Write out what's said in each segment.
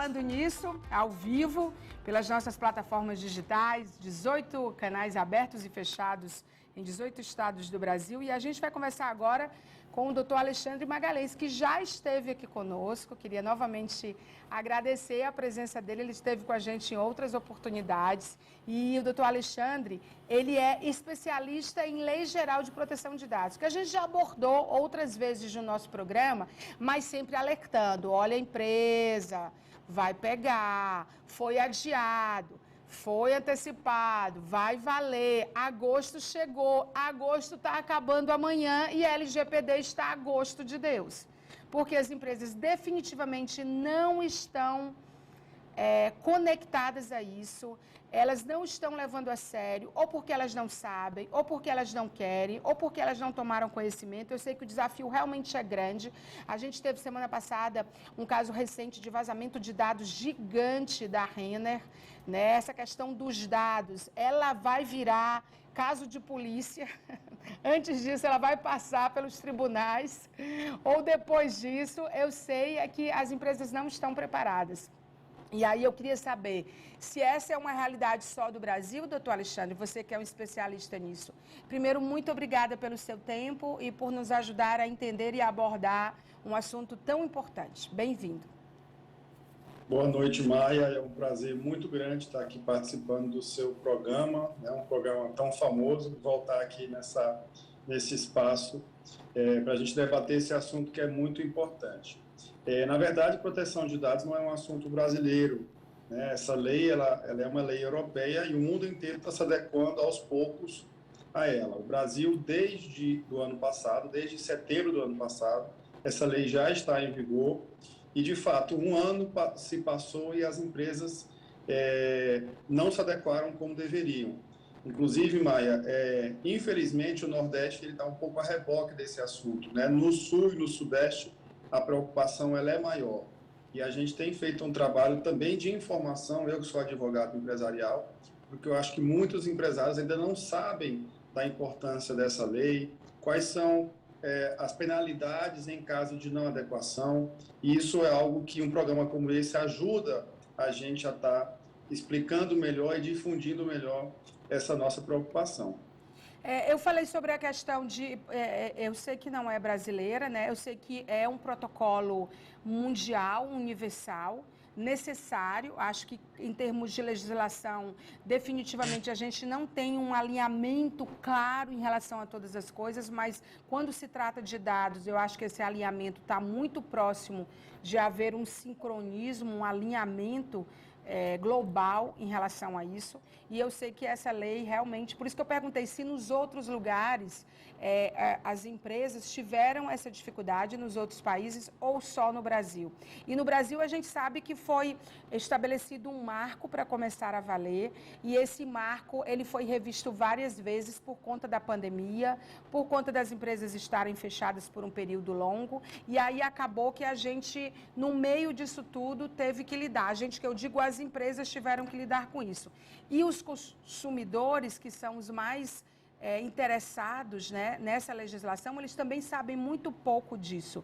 Falando Nisso, ao vivo, pelas nossas plataformas digitais, 18 canais abertos e fechados em 18 estados do Brasil. E a gente vai conversar agora com o doutor Alexandre Magalhães, que já esteve aqui conosco. Queria novamente agradecer a presença dele. Ele esteve com a gente em outras oportunidades. E o doutor Alexandre, ele é especialista em Lei Geral de Proteção de Dados, que a gente já abordou outras vezes no nosso programa, mas sempre alertando: olha, a empresa vai pegar, foi adiado, foi antecipado, vai valer, agosto chegou, agosto está acabando amanhã e a LGPD está a gosto de Deus. Porque as empresas definitivamente não estão conectadas a isso, elas não estão levando a sério, ou porque elas não sabem, ou porque elas não querem, ou porque elas não tomaram conhecimento. Eu sei que o desafio realmente é grande. A gente teve semana passada um caso recente de vazamento de dados gigante da Renner, né? Essa questão dos dados, ela vai virar caso de polícia. Antes disso, ela vai passar pelos tribunais, ou depois disso, eu sei que as empresas não estão preparadas. E aí eu queria saber se essa é uma realidade só do Brasil, doutor Alexandre, você que é um especialista nisso. Primeiro, muito obrigada pelo seu tempo e por nos ajudar a entender e abordar um assunto tão importante. Bem-vindo. Boa noite, Maia. É um prazer muito grande estar aqui participando do seu programa, né? Um programa tão famoso, voltar aqui nesse espaço para a gente debater esse assunto que é muito importante. Na verdade, proteção de dados não é um assunto brasileiro, né? Essa lei ela é uma lei europeia e o mundo inteiro está se adequando aos poucos a ela. O Brasil, desde setembro do ano passado, essa lei já está em vigor e, de fato, um ano se passou e as empresas não se adequaram como deveriam. Inclusive, Maia, infelizmente o Nordeste está um pouco a reboque desse assunto, né? No Sul e no Sudeste, a preocupação ela é maior. E a gente tem feito um trabalho também de informação, eu que sou advogado empresarial, porque eu acho que muitos empresários ainda não sabem da importância dessa lei, quais são as penalidades em caso de não adequação, e isso é algo que um programa como esse ajuda a gente a estar explicando melhor e difundindo melhor essa nossa preocupação. Eu falei sobre a questão de... eu sei que não é brasileira, né? Eu sei que é um protocolo mundial, universal, necessário. Acho que, em termos de legislação, definitivamente a gente não tem um alinhamento claro em relação a todas as coisas, mas quando se trata de dados, eu acho que esse alinhamento está muito próximo de haver um sincronismo, um alinhamento global em relação a isso. E eu sei que essa lei realmente... Por isso que eu perguntei se nos outros lugares as empresas tiveram essa dificuldade nos outros países ou só no Brasil. E no Brasil a gente sabe que foi estabelecido um marco para começar a valer, e esse marco ele foi revisto várias vezes por conta da pandemia, por conta das empresas estarem fechadas por um período longo, e aí acabou que a gente, no meio disso tudo, teve que lidar. A gente, que eu digo, as empresas tiveram que lidar com isso. E os consumidores, que são os mais interessados, né, nessa legislação, eles também sabem muito pouco disso.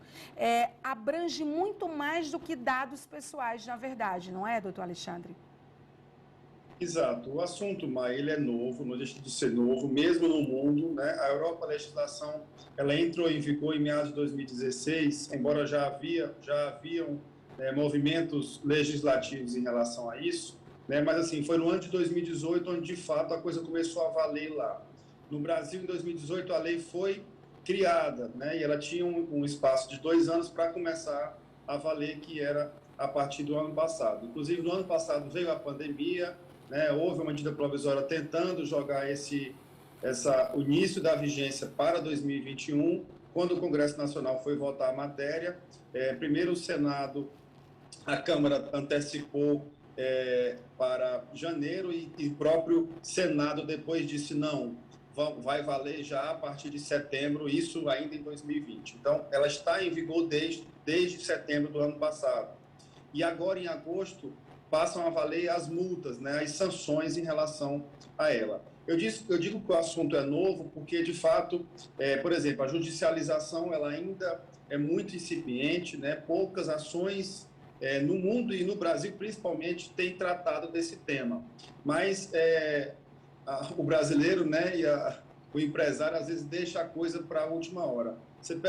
Abrange muito mais do que dados pessoais, na verdade, não é, doutor Alexandre? Exato. O assunto, Maia, ele é novo, não deixa de ser novo, mesmo no mundo, né? A Europa, a legislação, ela entrou em vigor em meados de 2016, embora já haviam movimentos legislativos em relação a isso, né? Mas assim, foi no ano de 2018 onde de fato a coisa começou a valer lá. No Brasil, em 2018, a lei foi criada, né? E ela tinha um espaço de 2 anos para começar a valer, que era a partir do ano passado. Inclusive, no ano passado veio a pandemia, né? Houve uma medida provisória tentando jogar o início da vigência para 2021. Quando o Congresso Nacional foi votar a matéria, primeiro o Senado, a Câmara antecipou para janeiro e o próprio Senado depois disse não, vai valer já a partir de setembro, isso ainda em 2020. Então, ela está em vigor desde setembro do ano passado. E agora, em agosto, passam a valer as multas, né, as sanções em relação a ela. Eu digo que o assunto é novo porque, de fato, por exemplo, a judicialização ela ainda é muito incipiente, né, poucas ações no mundo e no Brasil, principalmente, tem tratado desse tema. Mas o brasileiro, né, o empresário, às vezes, deixa a coisa para a última hora. Você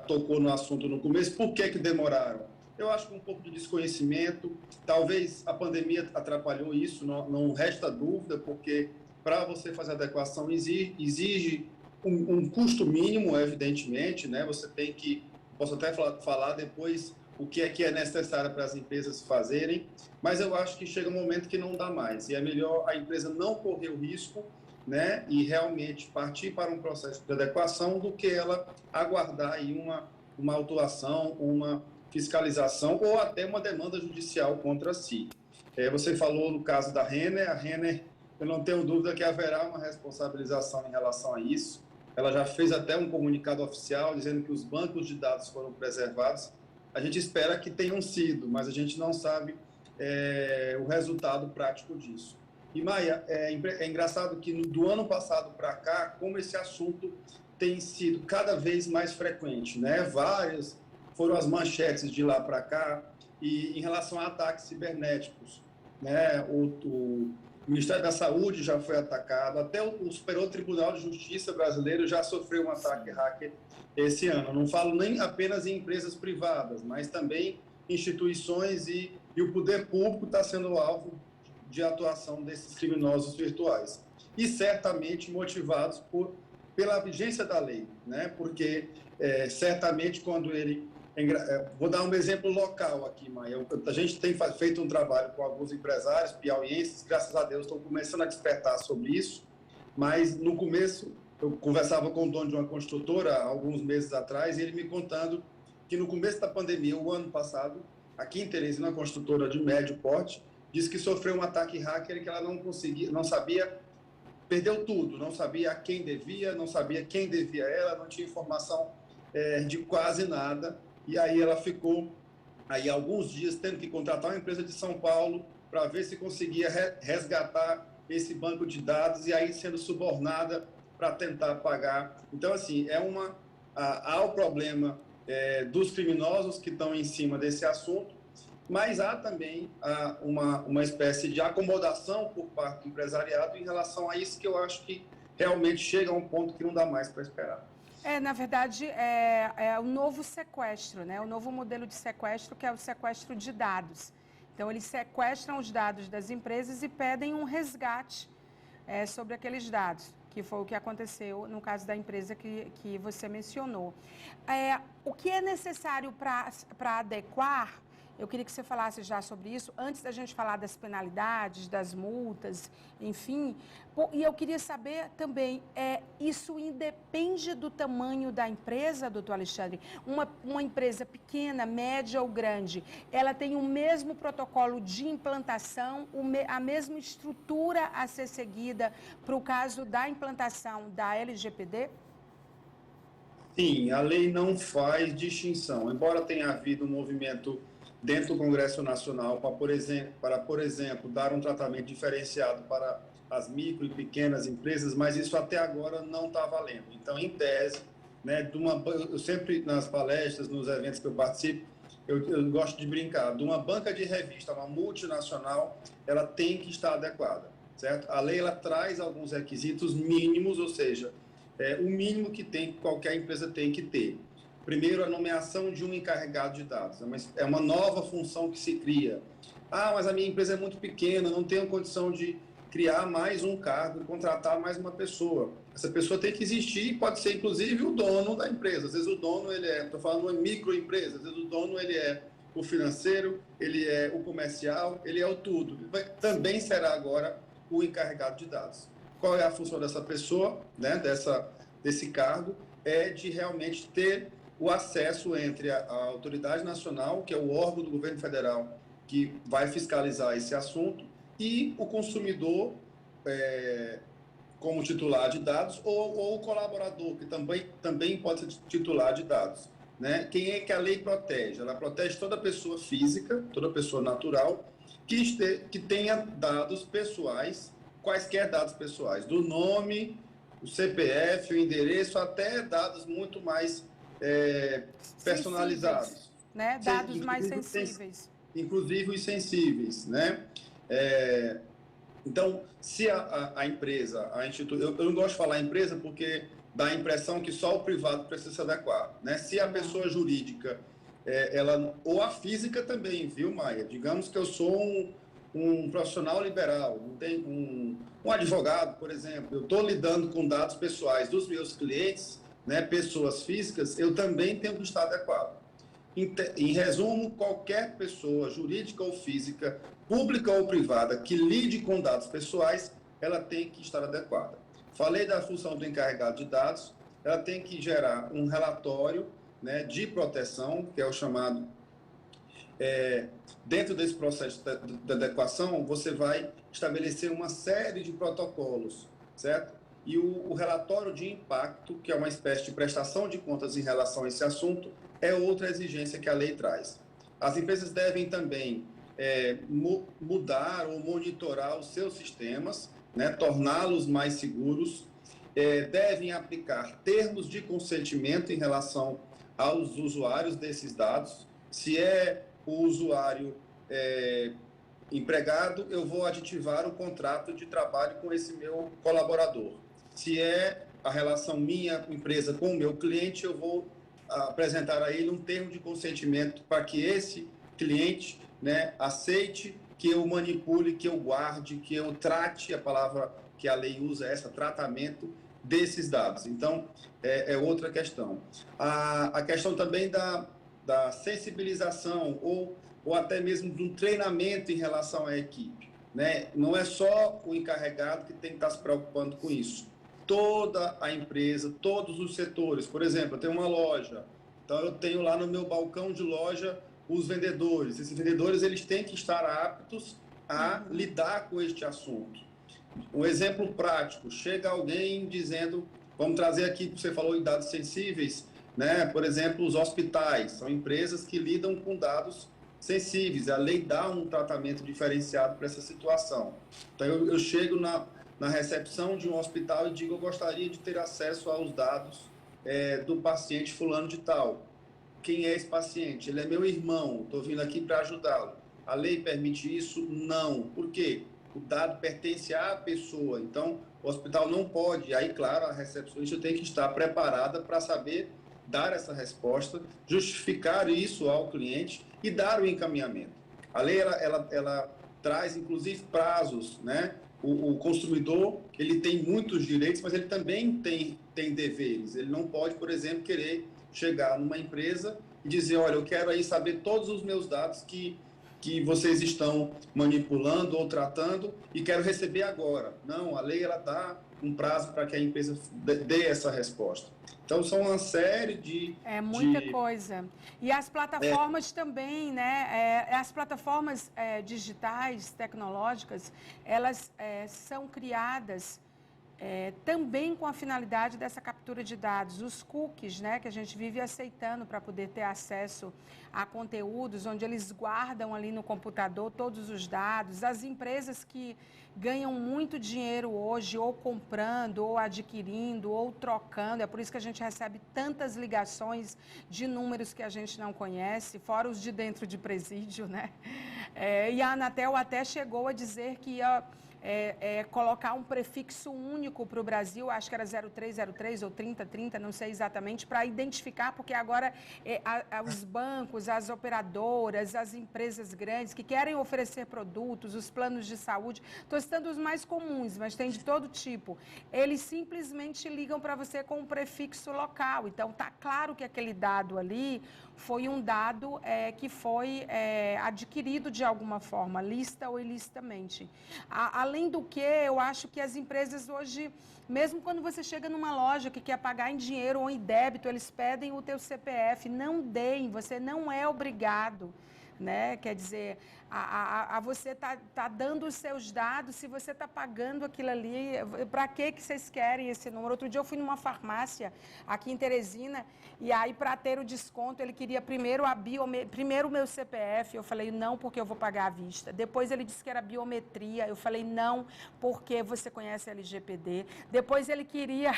tocou no assunto no começo, por que demoraram? Eu acho que um pouco de desconhecimento, talvez a pandemia atrapalhou isso, não resta dúvida, porque para você fazer adequação exige um custo mínimo, evidentemente, né? Você tem que, posso até falar depois o que é necessário para as empresas fazerem, mas eu acho que chega um momento que não dá mais, e é melhor a empresa não correr o risco, né, e realmente partir para um processo de adequação do que ela aguardar aí uma autuação, uma fiscalização ou até uma demanda judicial contra si. Você falou no caso da Renner, a Renner, eu não tenho dúvida que haverá uma responsabilização em relação a isso. Ela já fez até um comunicado oficial dizendo que os bancos de dados foram preservados. A gente espera que tenham sido, mas a gente não sabe o resultado prático disso. E, Maia, é engraçado que do ano passado para cá, como esse assunto tem sido cada vez mais frequente, né? Várias foram as manchetes de lá para cá, e em relação a ataques cibernéticos, né? O Ministério da Saúde já foi atacado, até o Superior Tribunal de Justiça brasileiro já sofreu um ataque hacker esse ano. Não falo nem apenas em empresas privadas, mas também instituições e o poder público está sendo alvo de atuação desses criminosos virtuais. E certamente motivados pela vigência da lei, né? Porque certamente quando ele... Vou dar um exemplo local aqui, Maia. A gente tem feito um trabalho com alguns empresários piauienses, graças a Deus estão começando a despertar sobre isso, mas no começo eu conversava com o dono de uma construtora há alguns meses atrás, e ele me contando que no começo da pandemia, o ano passado, aqui em Teresina, uma construtora de médio porte, disse que sofreu um ataque hacker e que ela não sabia, perdeu tudo, não sabia a quem devia, não sabia quem devia ela, não tinha informação de quase nada. E aí ela ficou aí alguns dias tendo que contratar uma empresa de São Paulo para ver se conseguia resgatar esse banco de dados, e aí sendo subornada para tentar pagar. Então, assim, há o problema dos criminosos que estão em cima desse assunto, mas há também uma espécie de acomodação por parte do empresariado em relação a isso, que eu acho que realmente chega a um ponto que não dá mais para esperar. Na verdade, é o novo sequestro, né? O novo modelo de sequestro, que é o sequestro de dados. Então, eles sequestram os dados das empresas e pedem um resgate sobre aqueles dados, que foi o que aconteceu no caso da empresa que você mencionou. O que é necessário para adequar? Eu queria que você falasse já sobre isso, antes da gente falar das penalidades, das multas, enfim. E eu queria saber também, isso independe do tamanho da empresa, doutor Alexandre? Uma empresa pequena, média ou grande, ela tem o mesmo protocolo de implantação, a mesma estrutura a ser seguida para o caso da implantação da LGPD? Sim, a lei não faz distinção. Embora tenha havido um movimento dentro do Congresso Nacional para, por exemplo, dar um tratamento diferenciado para as micro e pequenas empresas, mas isso até agora não está valendo. Então, em tese, né, eu sempre, nas palestras, nos eventos que eu participo, eu gosto de brincar, de uma banca de revista, uma multinacional, ela tem que estar adequada, certo? A lei, ela traz alguns requisitos mínimos, ou seja, o mínimo que qualquer empresa tem que ter. Primeiro, a nomeação de um encarregado de dados. É uma nova função que se cria. Mas a minha empresa é muito pequena, não tenho condição de criar mais um cargo, contratar mais uma pessoa. Essa pessoa tem que existir, pode ser inclusive o dono da empresa. Às vezes o dono, estou falando de uma microempresa, às vezes o dono ele é o financeiro, ele é o comercial, ele é o tudo. Também será agora o encarregado de dados. Qual é a função dessa pessoa, né, desse cargo? É de realmente ter o acesso entre a autoridade nacional, que é o órgão do governo federal que vai fiscalizar esse assunto, e o consumidor como titular de dados, ou o colaborador, que também pode ser titular de dados. Né? Quem é que a lei protege? Ela protege toda pessoa física, toda pessoa natural, que tenha dados pessoais, quaisquer dados pessoais, do nome, o CPF, o endereço, até dados muito mais personalizados. né? Dados mais sensíveis. Inclusive os sensíveis, né? Então, se a empresa, a instituição, eu não gosto de falar empresa porque dá a impressão que só o privado precisa se adequar, né? Se a pessoa jurídica, ou a física também, viu, Maia? Digamos que eu sou um profissional liberal, um advogado, por exemplo, eu estou lidando com dados pessoais dos meus clientes, né, pessoas físicas, eu também tenho que estar adequado. Em resumo, qualquer pessoa, jurídica ou física, pública ou privada, que lide com dados pessoais, ela tem que estar adequada. Falei da função do encarregado de dados, ela tem que gerar um relatório, né, de proteção, que é o chamado... dentro desse processo de adequação, você vai estabelecer uma série de protocolos, certo? E o relatório de impacto, que é uma espécie de prestação de contas em relação a esse assunto, é outra exigência que a lei traz. As empresas devem também mudar ou monitorar os seus sistemas, né, torná-los mais seguros, devem aplicar termos de consentimento em relação aos usuários desses dados. Se o usuário empregado, eu vou aditivar o contrato de trabalho com esse meu colaborador. Se é a relação minha empresa com o meu cliente, eu vou apresentar a ele um termo de consentimento para que esse cliente, né, aceite que eu manipule, que eu guarde, que eu trate, a palavra que a lei usa é essa, tratamento desses dados. Então, é outra questão. A questão também da sensibilização ou até mesmo de um treinamento em relação à equipe, né? Não é só o encarregado que tem que estar se preocupando com isso. Toda a empresa, todos os setores. Por exemplo, eu tenho uma loja, então eu tenho lá no meu balcão de loja os vendedores. Esses vendedores, eles têm que estar aptos a lidar com este assunto. Um exemplo prático, chega alguém dizendo, vamos trazer aqui, você falou em dados sensíveis, né? Por exemplo, os hospitais, são empresas que lidam com dados sensíveis, a lei dá um tratamento diferenciado para essa situação. Então, eu chego na recepção de um hospital e digo, eu gostaria de ter acesso aos dados do paciente fulano de tal. Quem é esse paciente? Ele é meu irmão, estou vindo aqui para ajudá-lo. A lei permite isso? Não. Por quê? O dado pertence à pessoa, então o hospital não pode. Aí, claro, a recepcionista tem que estar preparada para saber dar essa resposta, justificar isso ao cliente e dar o encaminhamento. A lei, ela traz, inclusive, prazos, né? O consumidor, ele tem muitos direitos, mas ele também tem deveres. Ele não pode, por exemplo, querer chegar numa empresa e dizer, olha, eu quero aí saber todos os meus dados que vocês estão manipulando ou tratando e quero receber agora. Não, a lei ela dá um prazo para que a empresa dê essa resposta. Então, são uma série de... É muita coisa. E as plataformas também, né? As plataformas digitais, tecnológicas, elas são criadas também com a finalidade dessa captura de dados. Os cookies, né, que a gente vive aceitando para poder ter acesso a conteúdos, onde eles guardam ali no computador todos os dados. As empresas que ganham muito dinheiro hoje, ou comprando, ou adquirindo, ou trocando. É por isso que a gente recebe tantas ligações de números que a gente não conhece, fora os de dentro de presídio, né? E a Anatel até chegou a dizer que ia... colocar um prefixo único para o Brasil, acho que era 0303 ou 3030, não sei exatamente, para identificar, porque agora os bancos, as operadoras, as empresas grandes que querem oferecer produtos, os planos de saúde, estou citando os mais comuns, mas tem de todo tipo, eles simplesmente ligam para você com um prefixo local. Então, está claro que aquele dado ali foi um dado que foi adquirido de alguma forma, lista ou ilicitamente. Além do que, eu acho que as empresas hoje, mesmo quando você chega numa loja que quer pagar em dinheiro ou em débito, eles pedem o teu CPF. Não deem, você não é obrigado, né? Quer dizer, você tá dando os seus dados, se você está pagando aquilo ali, para que vocês querem esse número? Outro dia eu fui numa farmácia aqui em Teresina, e aí para ter o desconto ele queria primeiro primeiro o meu CPF, eu falei não, porque eu vou pagar à vista. Depois ele disse que era biometria, eu falei não, porque você conhece a LGPD. Depois ele queria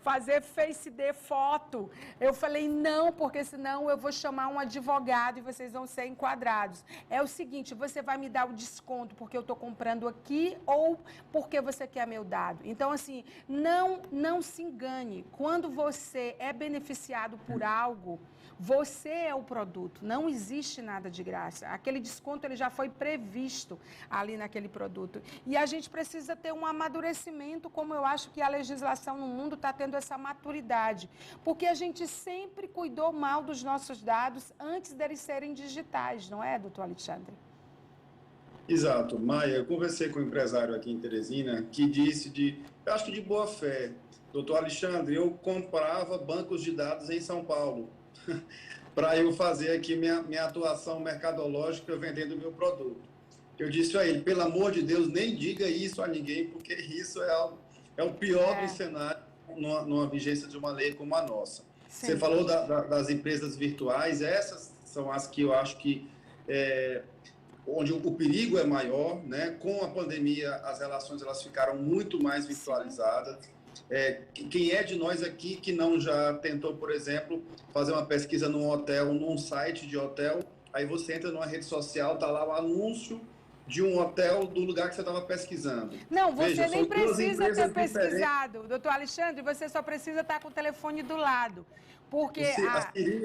fazer Face ID foto. Eu falei, não, porque senão eu vou chamar um advogado e vocês vão ser enquadrados. É o seguinte, você vai me dar o desconto porque eu estou comprando aqui ou porque você quer meu dado? Então, assim, não se engane. Quando você é beneficiado por algo, você é o produto, não existe nada de graça. Aquele desconto ele já foi previsto ali naquele produto. E a gente precisa ter um amadurecimento, como eu acho que a legislação no mundo está tendo essa maturidade. Porque a gente sempre cuidou mal dos nossos dados antes deles serem digitais, não é, doutor Alexandre? Exato. Maia, eu conversei com um empresário aqui em Teresina que disse eu acho que de boa fé, doutor Alexandre, eu comprava bancos de dados em São Paulo para eu fazer aqui minha atuação mercadológica vendendo o meu produto. Eu disse a ele, pelo amor de Deus, nem diga isso a ninguém, porque isso é o pior dos cenários numa vigência de uma lei como a nossa. Sim. Você falou das empresas virtuais, essas são as que eu acho que onde o perigo é maior, né? Com a pandemia, as relações elas ficaram muito mais virtualizadas. Quem é de nós aqui que não já tentou, por exemplo, fazer uma pesquisa num hotel, num site de hotel, aí você entra numa rede social, tá lá o anúncio de um hotel do lugar que você estava pesquisando. Não, você nem precisa ter pesquisado, doutor Alexandre, você só precisa estar com o telefone do lado. Porque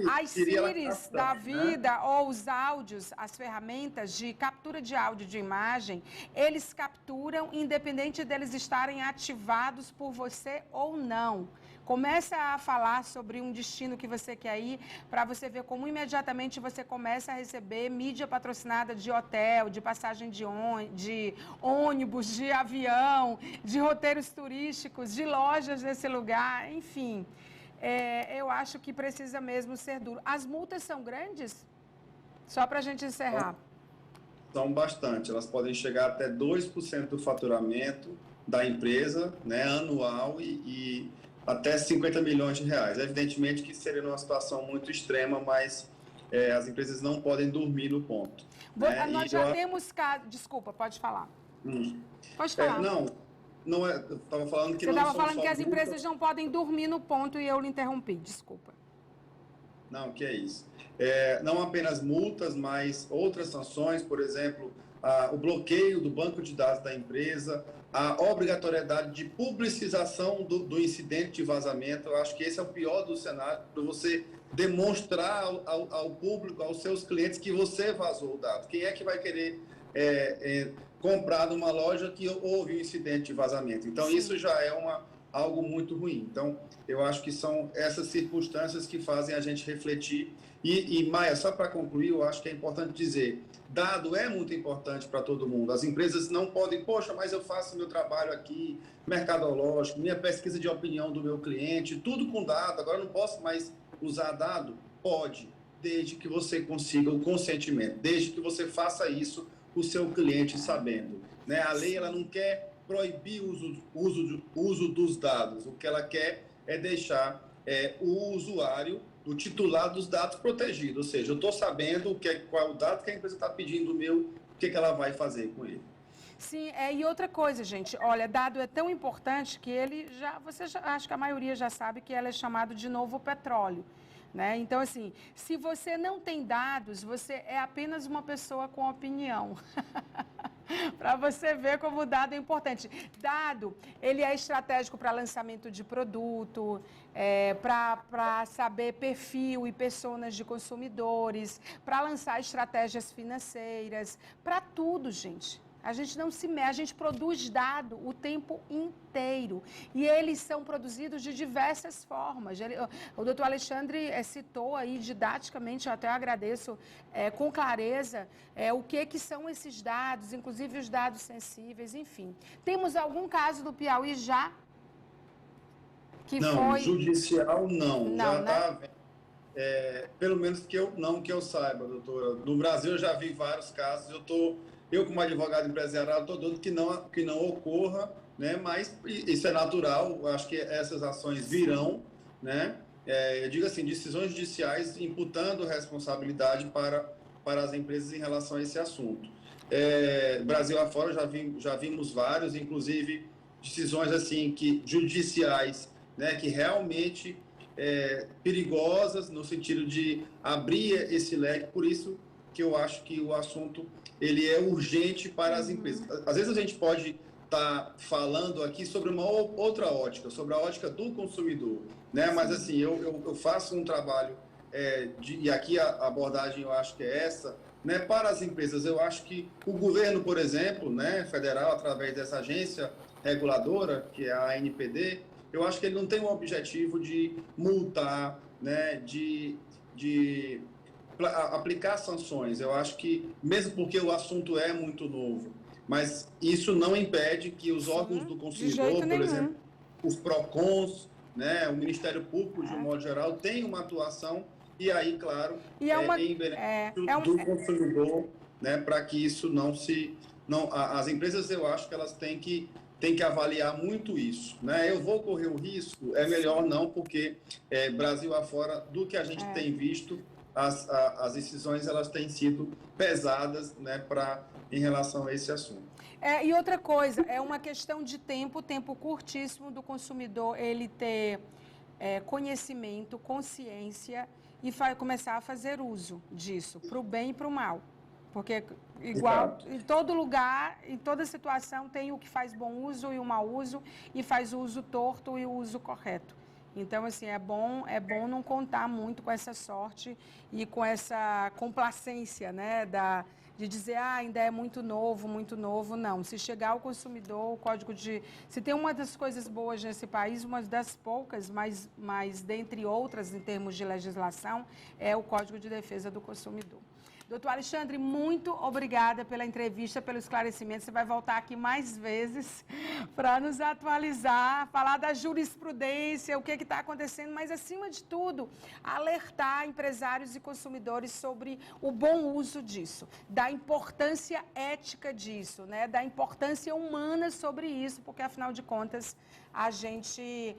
as Siris da vida, né? Ou os áudios, as ferramentas de captura de áudio de imagem, eles capturam independente deles estarem ativados por você ou não. Começa a falar sobre um destino que você quer ir, para você ver como imediatamente você começa a receber mídia patrocinada de hotel, de passagem de ônibus, de avião, de roteiros turísticos, de lojas nesse lugar, enfim. Eu acho que precisa mesmo ser duro. As multas são grandes? Só para a gente encerrar. São bastante. Elas podem chegar até 2% do faturamento da empresa, né, anual e até 50 milhões de reais. Evidentemente que seria numa situação muito extrema, mas as empresas não podem dormir no ponto. Né? Nós já temos casos... Desculpa, pode falar. Pode falar. Não é, eu estava falando que você estava falando que as empresas não podem dormir no ponto e eu lhe interrompi, desculpa. Não, que é isso. Não apenas multas, mas outras sanções, por exemplo, o bloqueio do banco de dados da empresa, a obrigatoriedade de publicização do incidente de vazamento. Eu acho que esse é o pior do cenário, para você demonstrar ao público, aos seus clientes, que você vazou o dado. Quem é que vai querer comprar numa loja que houve um incidente de vazamento? Então, isso já é algo muito ruim. Então, eu acho que são essas circunstâncias que fazem a gente refletir. E Maia, só para concluir, eu acho que é importante dizer, dado é muito importante para todo mundo. As empresas não podem, poxa, mas eu faço meu trabalho aqui, mercadológico, minha pesquisa de opinião do meu cliente, tudo com dado, agora eu não posso mais usar dado? Pode, desde que você consiga o consentimento, desde que você faça isso o seu cliente sabendo. Né? A lei ela não quer proibir o uso dos dados, o que ela quer é deixar o usuário, o titular dos dados protegido, ou seja, eu estou sabendo qual é o dado que a empresa está pedindo meu, o que ela vai fazer com ele. Sim, e outra coisa, gente, olha, dado é tão importante que acho que a maioria já sabe que ele é chamado de novo petróleo. Né? Então, assim, se você não tem dados, você é apenas uma pessoa com opinião. Para você ver como o dado é importante. Dado, ele é estratégico para lançamento de produto, para saber perfil e personas de consumidores, para lançar estratégias financeiras, para tudo, gente. A gente não se mexe, a gente produz dado o tempo inteiro. E eles são produzidos de diversas formas. O doutor Alexandre citou aí didaticamente, eu até agradeço com clareza, o que são esses dados, inclusive os dados sensíveis, enfim. Temos algum caso do Piauí já? Não, judicial não. Já está, pelo menos que eu saiba, doutora. No Brasil eu já vi vários casos, eu, como advogado empresarial, estou doido que não ocorra, né? Mas isso é natural, eu acho que essas ações virão, né? Eu digo assim, decisões judiciais imputando responsabilidade para as empresas em relação a esse assunto. Brasil afora já vimos vários, inclusive decisões assim judiciais, né, que realmente perigosas no sentido de abrir esse leque. Por isso que eu acho que o assunto ele é urgente para as empresas. Às vezes a gente pode estar falando aqui sobre uma outra ótica, sobre a ótica do consumidor, né? Mas assim, eu faço um trabalho e aqui a abordagem eu acho que é essa, né? Para as empresas, eu acho que o governo, por exemplo, né, federal, através dessa agência reguladora, que é a ANPD, eu acho que ele não tem o objetivo de multar, né, de aplicar sanções. Eu acho que, mesmo porque o assunto é muito novo, mas isso não impede que os órgãos do consumidor, por exemplo, os PROCONs, né, o Ministério Público, de um modo geral, tenham uma atuação e aí, claro, em benefício do consumidor, né, para que isso não se... As empresas, eu acho que elas têm que avaliar muito isso, né? Eu vou correr o risco? É melhor não, porque Brasil afora, do que a gente tem visto, as decisões elas têm sido pesadas, né, em relação a esse assunto. E outra coisa, é uma questão de tempo curtíssimo do consumidor ele ter conhecimento, consciência e começar a fazer uso disso, para o bem e para o mal. Porque, igual, em todo lugar, em toda situação, tem o que faz bom uso e o mau uso, e faz o uso torto e o uso correto. Então, assim, é bom não contar muito com essa sorte e com essa complacência, né, de dizer, ainda é muito novo, não. Se chegar ao consumidor, o código de... Se tem uma das coisas boas nesse país, uma das poucas, mas dentre outras, em termos de legislação, é o Código de Defesa do Consumidor. Doutor Alexandre, muito obrigada pela entrevista, pelo esclarecimento. Você vai voltar aqui mais vezes para nos atualizar, falar da jurisprudência, o que está acontecendo, mas, acima de tudo, alertar empresários e consumidores sobre o bom uso disso, da importância ética disso, né? Da importância humana sobre isso, porque, afinal de contas, a gente...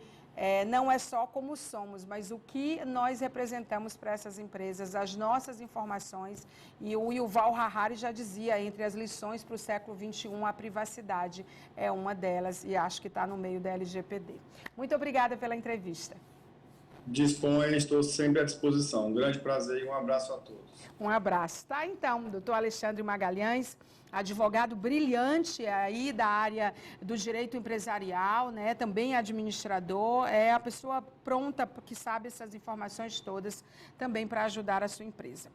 não é só como somos, mas o que nós representamos para essas empresas, as nossas informações. E o Yuval Harari já dizia, entre as lições para o século XXI, a privacidade é uma delas, e acho que está no meio da LGPD. Muito obrigada pela entrevista. Disponha, estou sempre à disposição. Um grande prazer e um abraço a todos. Um abraço. Tá, então, doutor Alexandre Magalhães, advogado brilhante aí da área do direito empresarial, né? Também administrador, é a pessoa pronta que sabe essas informações todas também para ajudar a sua empresa.